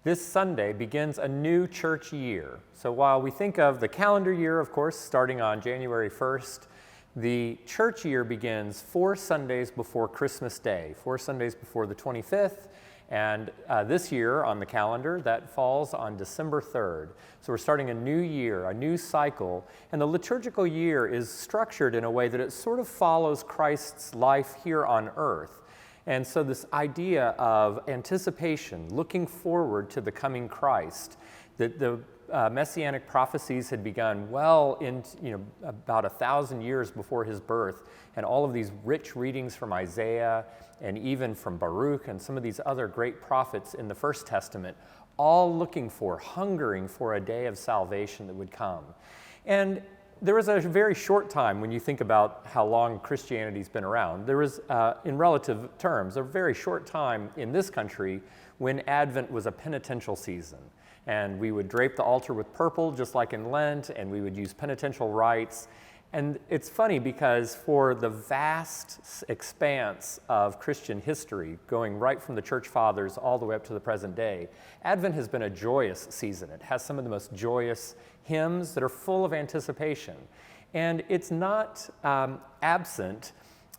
This Sunday begins a new church year. So while we think of the calendar year, of course, starting on January 1st, the church year begins 4 Sundays before Christmas Day, 4 Sundays before the 25th, and this year on the calendar, that falls on December 3rd. So we're starting a new year, a new cycle, and the liturgical year is structured in a way that it sort of follows Christ's life here on earth. And so this idea of anticipation, looking forward to the coming Christ, that the messianic prophecies had begun well into, about 1,000 years before his birth, and all of these rich readings from Isaiah and even from Baruch and some of these other great prophets in the First Testament, all looking for, hungering for a day of salvation that would come. And there was a very short time when you think about how long Christianity's been around. There was, in relative terms, a very short time in this country when Advent was a penitential season. And we would drape the altar with purple, just like in Lent, and we would use penitential rites. And it's funny because for the vast expanse of Christian history, going right from the church fathers all the way up to the present day, Advent has been a joyous season. It has some of the most joyous hymns that are full of anticipation. And it's not absent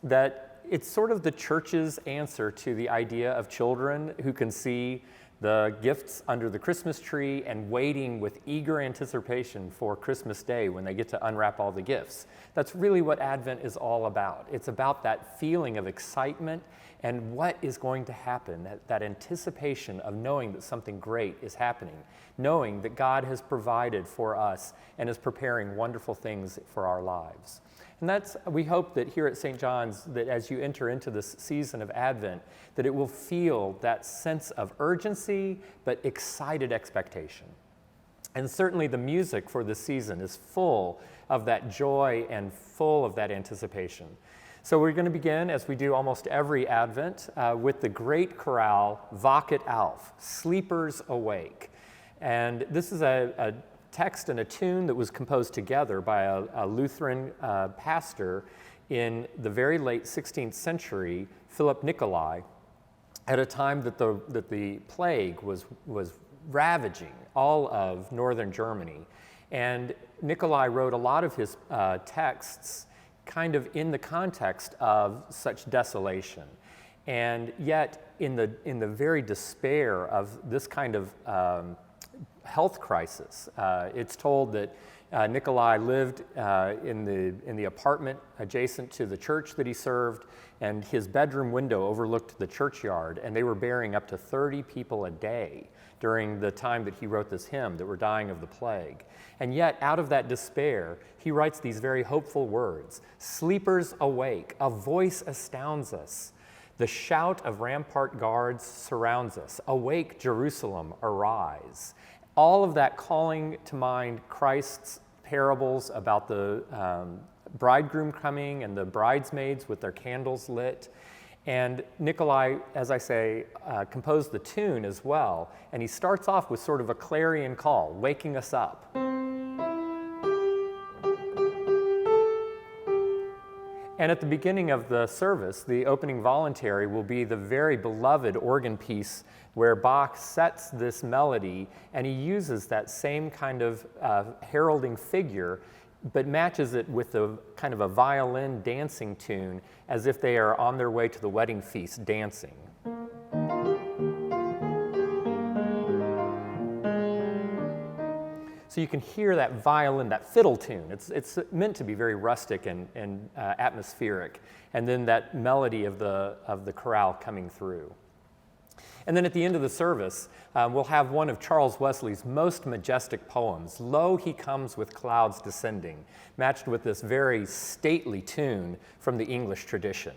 that it's sort of the church's answer to the idea of children who can see the gifts under the Christmas tree and waiting with eager anticipation for Christmas Day when they get to unwrap all the gifts. That's really what Advent is all about. It's about that feeling of excitement and what is going to happen, that anticipation of knowing that something great is happening, knowing that God has provided for us and is preparing wonderful things for our lives. And we hope that here at St. John's, that as you enter into this season of Advent, that it will feel that sense of urgency, but excited expectation. And certainly the music for this season is full of that joy and full of that anticipation. So we're going to begin, as we do almost every Advent, with the great chorale, Vacet Alf, Sleepers Awake. And this is a text and a tune that was composed together by a Lutheran pastor in the very late 16th century, Philip Nicolai, at a time that the plague was ravaging all of northern Germany. And Nicolai wrote a lot of his texts kind of in the context of such desolation. And yet, in the very despair of this kind of health crisis. It's told that Nicolai lived in the apartment adjacent to the church that he served, and his bedroom window overlooked the churchyard, and they were burying up to 30 people a day during the time that he wrote this hymn that were dying of the plague. And yet, out of that despair, he writes these very hopeful words, "Sleepers awake, a voice astounds us. The shout of rampart guards surrounds us. Awake, Jerusalem, arise." All of that calling to mind Christ's parables about the bridegroom coming and the bridesmaids with their candles lit. And Nicolai, as I say, composed the tune as well. And he starts off with sort of a clarion call, waking us up. And at the beginning of the service, the opening voluntary will be the very beloved organ piece where Bach sets this melody, and he uses that same kind of heralding figure, but matches it with a kind of a violin dancing tune, as if they are on their way to the wedding feast dancing. So you can hear that violin, that fiddle tune. It's meant to be very rustic and atmospheric, and then that melody of the chorale coming through. And then at the end of the service, we'll have one of Charles Wesley's most majestic poems, "Lo, He Comes with Clouds Descending," matched with this very stately tune from the English tradition.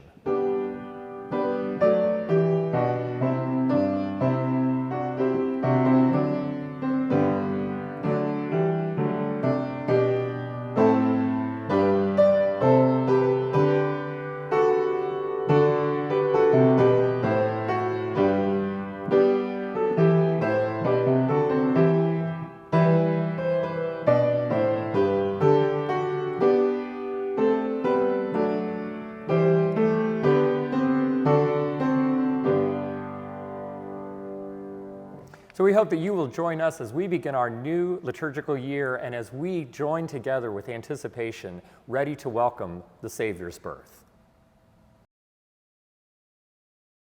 So we hope that you will join us as we begin our new liturgical year and as we join together with anticipation, ready to welcome the Savior's birth.